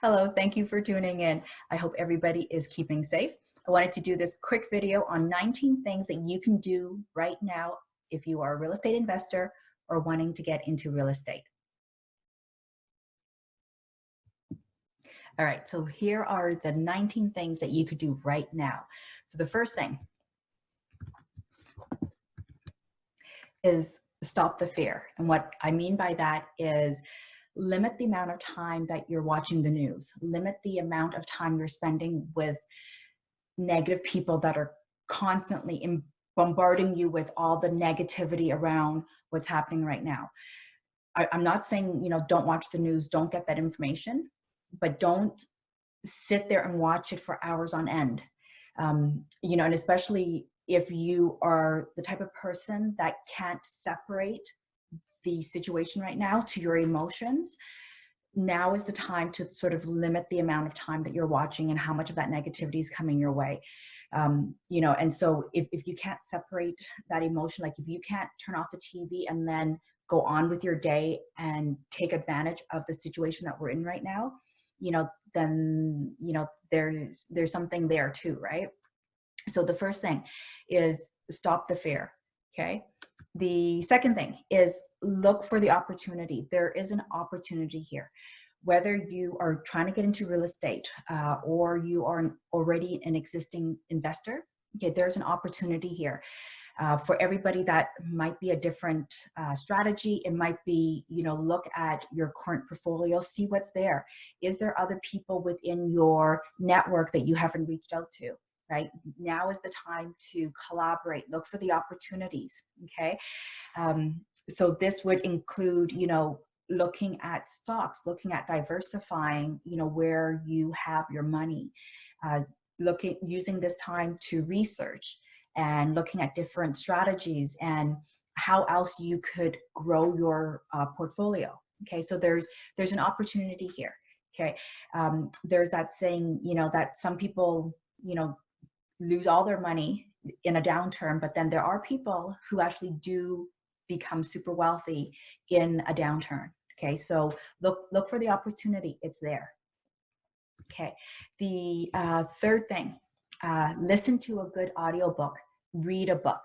Hello, thank you for tuning in. I hope everybody is keeping safe. I wanted to do this quick video on 19 things that you can do right now if you are a real estate investor or wanting to get into real estate. All right, so here are the 19 things that you could do right now. So the first thing is stop the fear. And what I mean by that is limit the amount of time that you're watching the news. Limit the amount of time you're spending with negative people that are constantly bombarding you with all the negativity around what's happening right now. I'm not saying, don't watch the news, don't get that information, but don't sit there and watch it for hours on end. And especially if you are the type of person that can't separate the situation right now to your emotions, now is the time to sort of limit the amount of time that you're watching and how much of that negativity is coming your way. And so if you can't separate that emotion, like if you can't turn off the TV and then go on with your day and take advantage of the situation that we're in right now, then, there's something there too, right? So the first thing is stop the fear, okay? The second thing is look for the opportunity. There is an opportunity here. Whether you are trying to get into real estate or you are already an existing investor, okay, there's an opportunity here. For everybody, that might be a different strategy. It might be, look at your current portfolio, see what's there. Is there other people within your network that you haven't reached out to? Right now is the time to collaborate, look for the opportunities. Okay. So this would include, looking at stocks, looking at diversifying, where you have your money, using this time to research and looking at different strategies and how else you could grow your portfolio. Okay. So there's an opportunity here. Okay. There's that saying, that some people, lose all their money in a downturn, but then there are people who actually do become super wealthy in a downturn. Okay, so look for the opportunity. It's there. Okay, the third thing, listen to a good audiobook, read a book,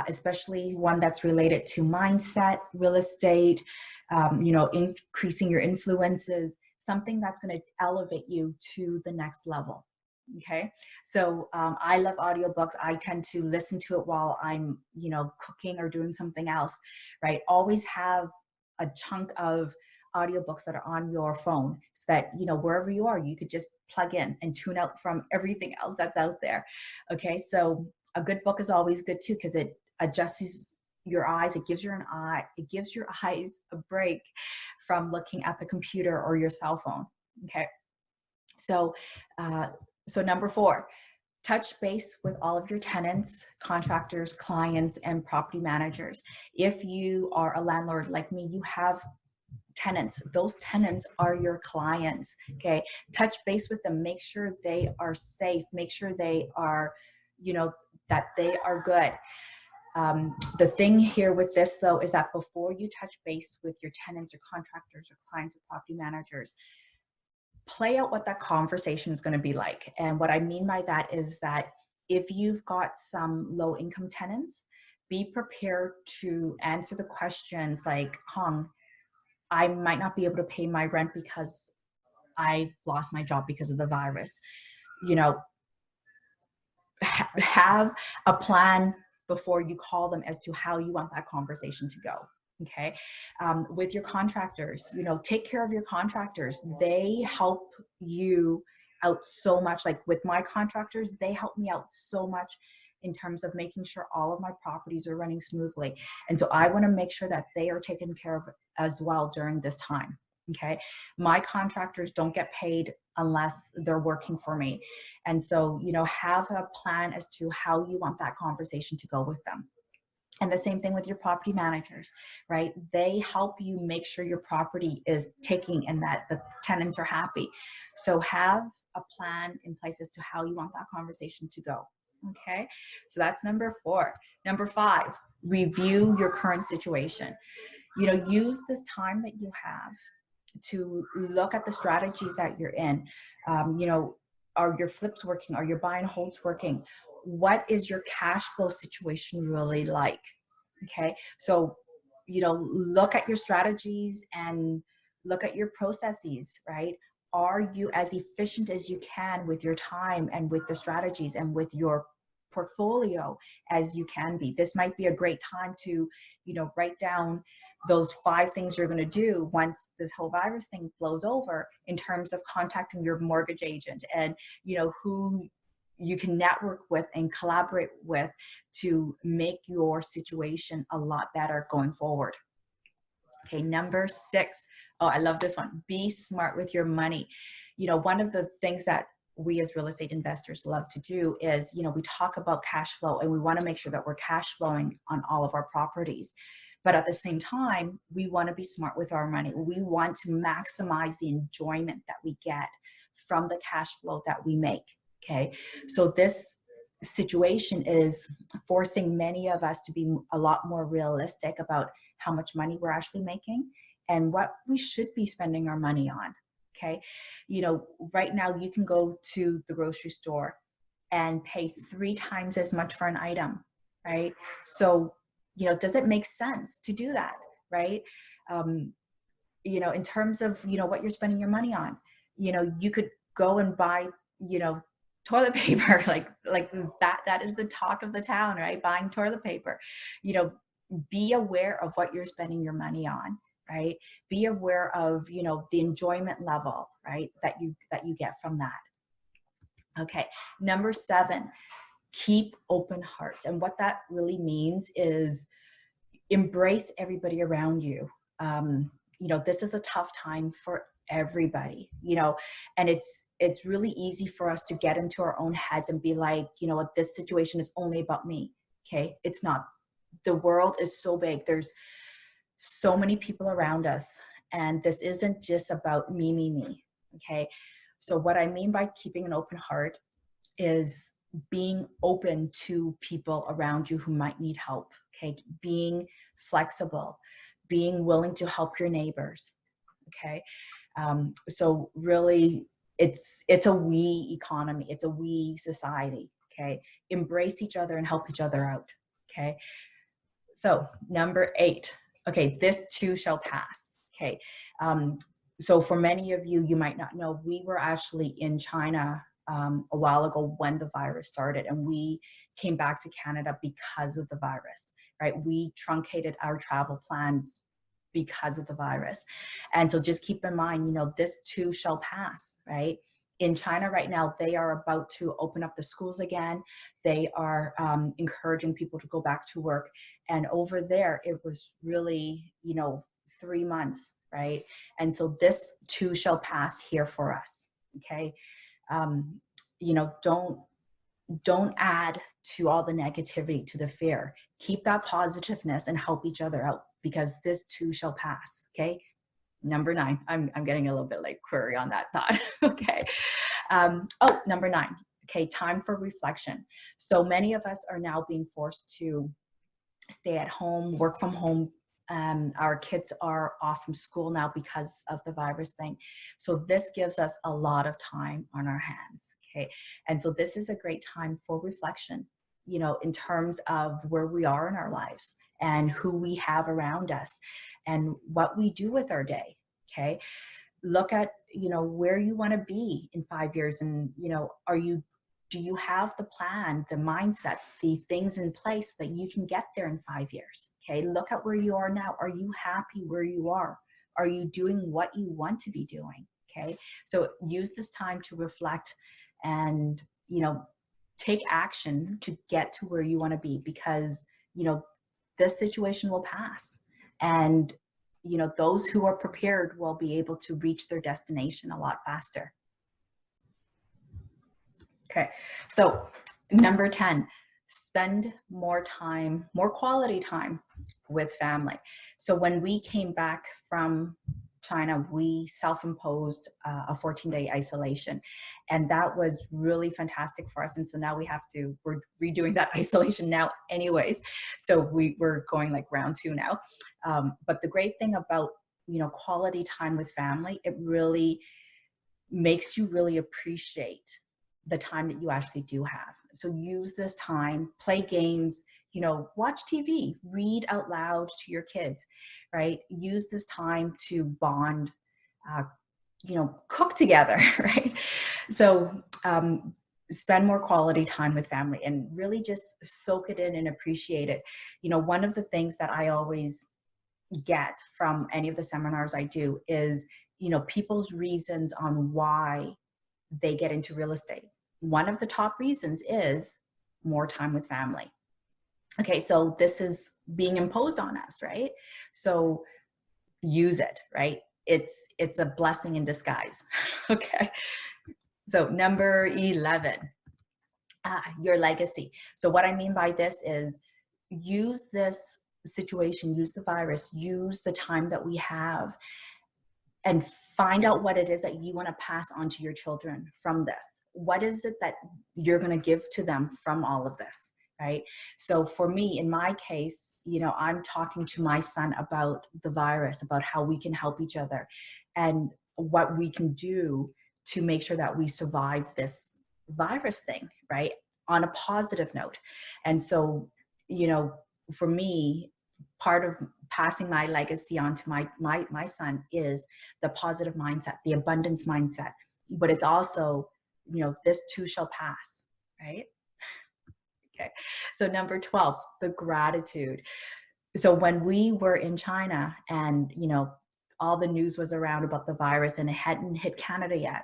especially one that's related to mindset, real estate, increasing your influences, something that's going to elevate you to the next level. Okay, so I love audiobooks. I tend to listen to it while I'm, cooking or doing something else, right? Always have a chunk of audiobooks that are on your phone so that, wherever you are, you could just plug in and tune out from everything else that's out there. Okay, so a good book is always good too, because it adjusts your eyes. It gives your eyes a break from looking at the computer or your cell phone. Okay, so number 4, touch base with all of your tenants, contractors, clients, and property managers. If you are a landlord like me, you have tenants. Those tenants are your clients, okay? Touch base with them. Make sure they are safe. Make sure they are, that they are good. The thing here with this, though, is that before you touch base with your tenants or contractors or clients or property managers, play out what that conversation is going to be like. And what I mean by that is that if you've got some low income tenants, be prepared to answer the questions like, Huong, I might not be able to pay my rent because I lost my job because of the virus. Have a plan before you call them as to how you want that conversation to go. Okay. With your contractors, take care of your contractors. They help you out so much. Like with my contractors, they help me out so much in terms of making sure all of my properties are running smoothly. And so I want to make sure that they are taken care of as well during this time. Okay. My contractors don't get paid unless they're working for me. And so, have a plan as to how you want that conversation to go with them. And the same thing with your property managers, right? They help you make sure your property is taking and that the tenants are happy. So have a plan in place as to how you want that conversation to go. Okay, so that's number 4. Number 5, review your current situation. Use this time that you have to look at the strategies that you're in. Are your flips working? Are your buy and holds working? What is your cash flow situation really like? Okay, so look at your strategies and look at your processes, right? Are you as efficient as you can with your time and with the strategies and with your portfolio as you can be? This might be a great time to write down those 5 things you're going to do once this whole virus thing blows over, in terms of contacting your mortgage agent and who you can network with and collaborate with to make your situation a lot better going forward. Okay, number 6. Oh, I love this one. Be smart with your money. One of the things that we as real estate investors love to do is, we talk about cash flow, and we want to make sure that we're cash flowing on all of our properties. But at the same time, we want to be smart with our money. We want to maximize the enjoyment that we get from the cash flow that we make. Okay, so this situation is forcing many of us to be a lot more realistic about how much money we're actually making and what we should be spending our money on. Okay, right now you can go to the grocery store and pay 3 times as much for an item, right? So does it make sense to do that, right? In terms of what you're spending your money on, you could go and buy toilet paper, like that is the talk of the town, right? Buying toilet paper. Be aware of what you're spending your money on, right? Be aware of the enjoyment level, right, that you get from that. Okay, number 7, keep open hearts. And what that really means is embrace everybody around you. This is a tough time for everybody, and it's really easy for us to get into our own heads and be like, what, this situation is only about me. Okay, it's not. The world is so big. There's so many people around us, and this isn't just about me. Okay, so what I mean by keeping an open heart is being open to people around you who might need help. Okay, being flexible, being willing to help your neighbors. Okay, so really, it's a we economy. It's a we society. Okay, embrace each other and help each other out. Okay, so number 8. Okay, this too shall pass. Okay, so for many of you, you might not know, we were actually in China a while ago when the virus started, and we came back to Canada because of the virus, right? We truncated our travel plans because of the virus. And so just keep in mind, this too shall pass, right? In China right now, they are about to open up the schools again. They are encouraging people to go back to work. And over there, it was really, 3 months, right? And so this too shall pass here for us, okay? Don't add to all the negativity, to the fear. Keep that positiveness and help each other out, because this too shall pass. Okay. Number 9. I'm getting a little bit like query on that thought. Okay. Number 9. Okay. Time for reflection. So many of us are now being forced to stay at home, work from home. Our kids are off from school now because of the virus thing. So this gives us a lot of time on our hands. Okay. And so this is a great time for reflection, in terms of where we are in our lives and who we have around us and what we do with our day. Okay. Look at, where you want to be in 5 years, and, do you have the plan, the mindset, the things in place that you can get there in 5 years? Okay. Look at where you are now. Are you happy where you are? Are you doing what you want to be doing? Okay. So use this time to reflect and, take action to get to where you want to be, because, this situation will pass, and, those who are prepared will be able to reach their destination a lot faster. Okay, so number 10, spend more time, more quality time with family. So when we came back from China, we self-imposed a 14-day isolation, and that was really fantastic for us. And so now we're redoing that isolation now anyways. So we're going like round 2 now. But the great thing about quality time with family, it really makes you really appreciate the time that you actually do have. So use this time, play games, watch TV, read out loud to your kids, right? Use this time to bond, uh, cook together, right? So spend more quality time with family and really just soak it in and appreciate it. One of the things that I always get from any of the seminars I do is, people's reasons on why they get into real estate. One of the top reasons is more time with family. Okay, so this is being imposed on us, right? So use it, right? It's a blessing in disguise. Okay. So number 11, your legacy. So what I mean by this is use this situation, use the virus, use the time that we have, and find out what it is that you want to pass on to your children from this. What is it that you're going to give to them from all of this, right? So for me, in my case, I'm talking to my son about the virus, about how we can help each other and what we can do to make sure that we survive this virus thing, right? On a positive note. And so, for me, part of passing my legacy on to my son is the positive mindset, the abundance mindset. But it's also, this too shall pass, right? Okay. So number 12, the gratitude. So when we were in China and, all the news was around about the virus and it hadn't hit Canada yet,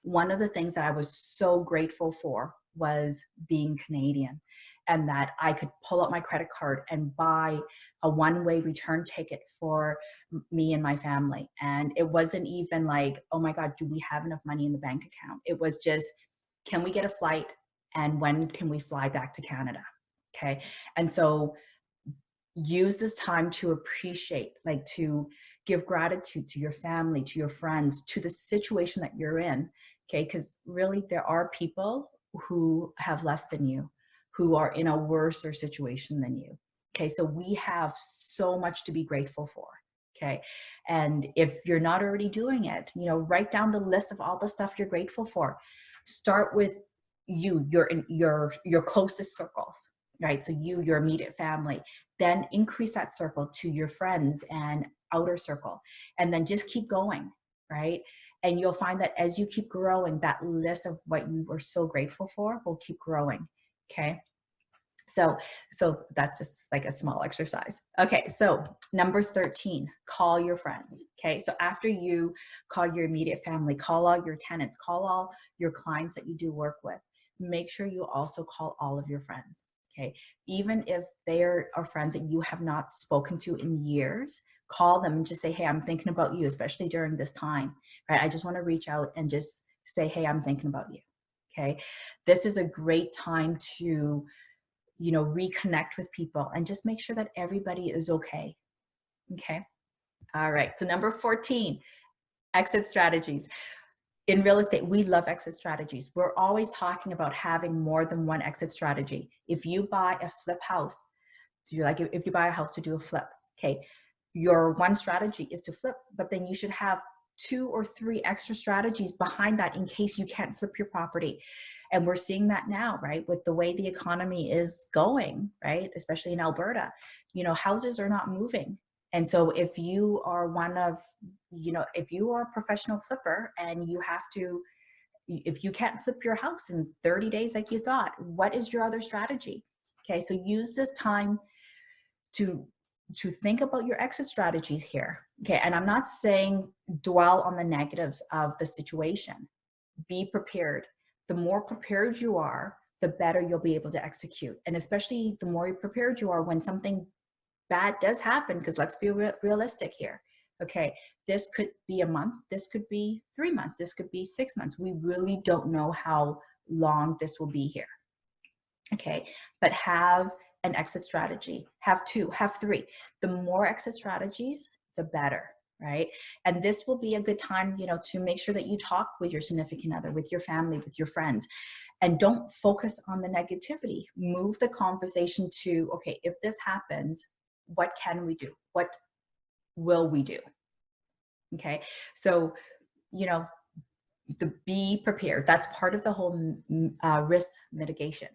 one of the things that I was so grateful for was being Canadian, and that I could pull out my credit card and buy a one-way return ticket for me and my family. And it wasn't even like, oh my God, do we have enough money in the bank account? It was just, can we get a flight? And when can we fly back to Canada? Okay. And so use this time to appreciate, like to give gratitude to your family, to your friends, to the situation that you're in. Okay. Because really, there are people who have less than you, who are in a worse situation than you. Okay. So we have so much to be grateful for. Okay. And if you're not already doing it, write down the list of all the stuff you're grateful for. Start with your closest circles, right? So your immediate family, then increase that circle to your friends and outer circle, and then just keep going, right? And you'll find that as you keep growing, that list of what you were so grateful for will keep growing. Okay. So that's just like a small exercise. Okay. So number 13, call your friends. Okay. So after you call your immediate family, call all your tenants, call all your clients that you do work with, make sure you also call all of your friends. Okay. Even if they are friends that you have not spoken to in years, call them and just say, hey, I'm thinking about you, especially during this time, right? I just want to reach out and just say, hey, I'm thinking about you. Okay. This is a great time to, reconnect with people and just make sure that everybody is okay. Okay. All right. So number 14, exit strategies. In real estate, we love exit strategies. We're always talking about having more than one exit strategy. If you buy a flip house, if you buy a house to do a flip, okay, your one strategy is to flip, but then you should have 2 or 3 extra strategies behind that in case you can't flip your property. And we're seeing that now, right? With the way the economy is going, right? Especially in Alberta, houses are not moving. And so if you are if you are a professional flipper and if you can't flip your house in 30 days like you thought, what is your other strategy? Okay, so use this time to think about your exit strategies here. Okay, and I'm not saying dwell on the negatives of the situation. Be prepared. The more prepared you are, the better you'll be able to execute. And especially the more prepared you are when something bad does happen, because let's be realistic here. Okay, this could be a month, this could be 3 months, this could be 6 months. We really don't know how long this will be here. Okay, but have an exit strategy. Have 2, have 3. The more exit strategies, the better, right? And this will be a good time, to make sure that you talk with your significant other, with your family, with your friends, and don't focus on the negativity. Move the conversation to, okay, if this happens, what can we do? What will we do? Okay. So, you know, the be prepared. That's part of the whole risk mitigation.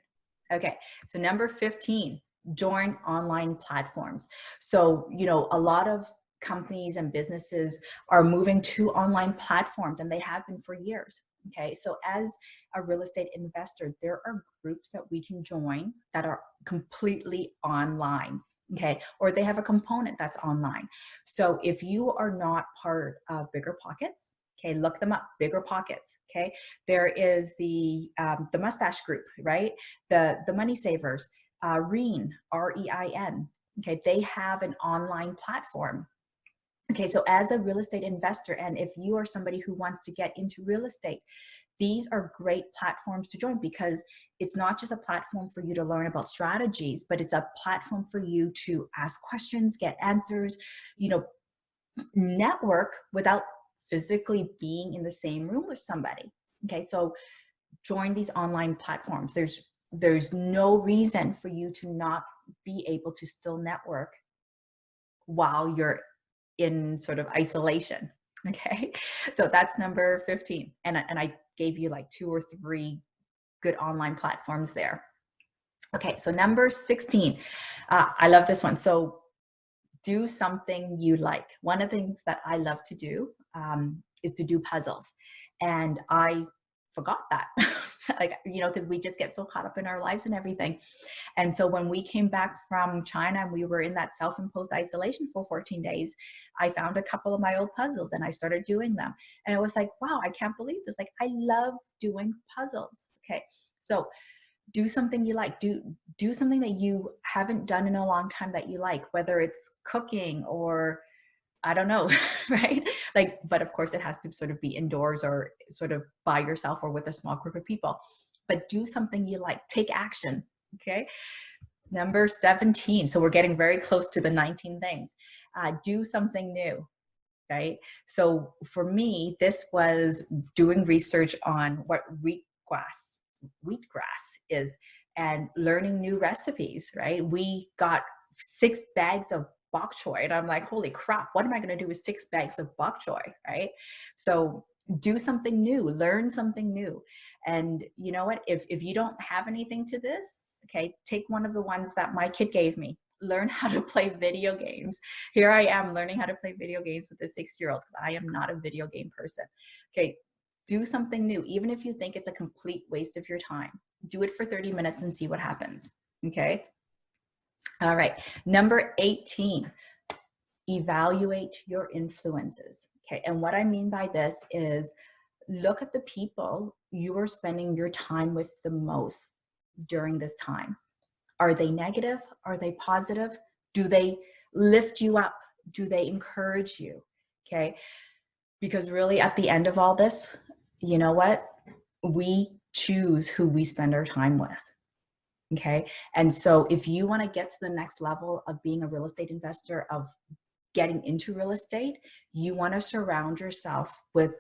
Okay, so number 15, join online platforms. So, a lot of companies and businesses are moving to online platforms, and they have been for years. Okay, so as a real estate investor, there are groups that we can join that are completely online. Okay, or they have a component that's online. So if you are not part of Bigger Pockets, okay, look them up, Bigger Pockets. Okay, there is the mustache group, right? The money savers, Rein, REIN. Okay, they have an online platform. Okay, so as a real estate investor, and if you are somebody who wants to get into real estate, these are great platforms to join, because it's not just a platform for you to learn about strategies, but it's a platform for you to ask questions, get answers, network without physically being in the same room with somebody. Okay, so join these online platforms. There's no reason for you to not be able to still network while you're in sort of isolation. Okay, so that's number 15, and I gave you like 2 or 3 good online platforms there. Okay, so number 16, I love this one. So do something you like. One of the things that I love to do is to do puzzles. And I forgot that, like, because we just get so caught up in our lives and everything. And so when we came back from China and we were in that self-imposed isolation for 14 days, I found a couple of my old puzzles and I started doing them. And it was like, wow, I can't believe this. Like, I love doing puzzles. Okay. So do something you like. Do something that you haven't done in a long time that you like, whether it's cooking or I don't know, right? Like, but of course it has to sort of be indoors or sort of by yourself or with a small group of people. But do something you like. Take action. Okay. Number 17. So we're getting very close to the 19 things. Do something new. Right. So for me, this was doing research on what wheatgrass is, and learning new recipes. Right. We got 6 bags of bok choy, and I'm like, holy crap, what am I going to do with 6 bags of bok choy? Right. So do something new, learn something new. And you know what? If you don't have anything to this, okay, take one of the ones that my kid gave me. Learn how to play video games. Here I am learning how to play video games with a 6-year-old, because I am not a video game person. Okay, do something new. Even if you think it's a complete waste of your time, do it for 30 minutes and see what happens. Okay. All right. Number 18, evaluate your influences. Okay. And what I mean by this is look at the people you are spending your time with the most during this time. Are they negative? Are they positive? Do they lift you up? Do they encourage you? Okay. Because really, at the end of all this, you know what? We choose who we spend our time with. Okay. And so if you want to get to the next level of being a real estate investor, of getting into real estate, you want to surround yourself with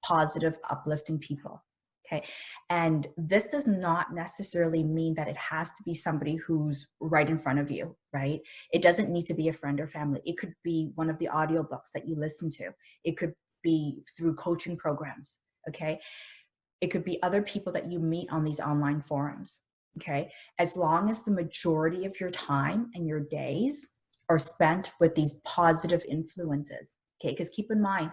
positive, uplifting people. Okay. And this does not necessarily mean that it has to be somebody who's right in front of you, right? It doesn't need to be a friend or family. It could be one of the audiobooks that you listen to. It could be through coaching programs. Okay. It could be other people that you meet on these online forums. Okay. As long as the majority of your time and your days are spent with these positive influences. Okay. Because keep in mind,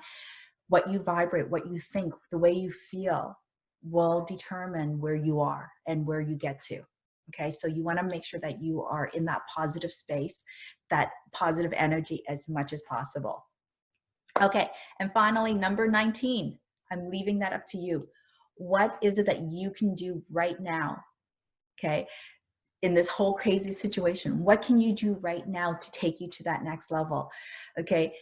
what you vibrate, what you think, the way you feel will determine where you are and where you get to. Okay. So you want to make sure that you are in that positive space, that positive energy as much as possible. Okay. And finally, number 19, I'm leaving that up to you. What is it that you can do right now? Okay. In this whole crazy situation, what can you do right now to take you to that next level? Okay.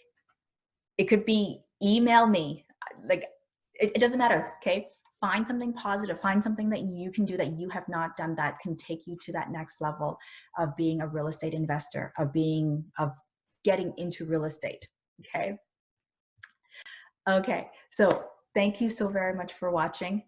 It could be email me, like it doesn't matter. Okay. Find something positive, find something that you can do that you have not done that can take you to that next level of being a real estate investor, of getting into real estate. Okay. Okay. So thank you so very much for watching.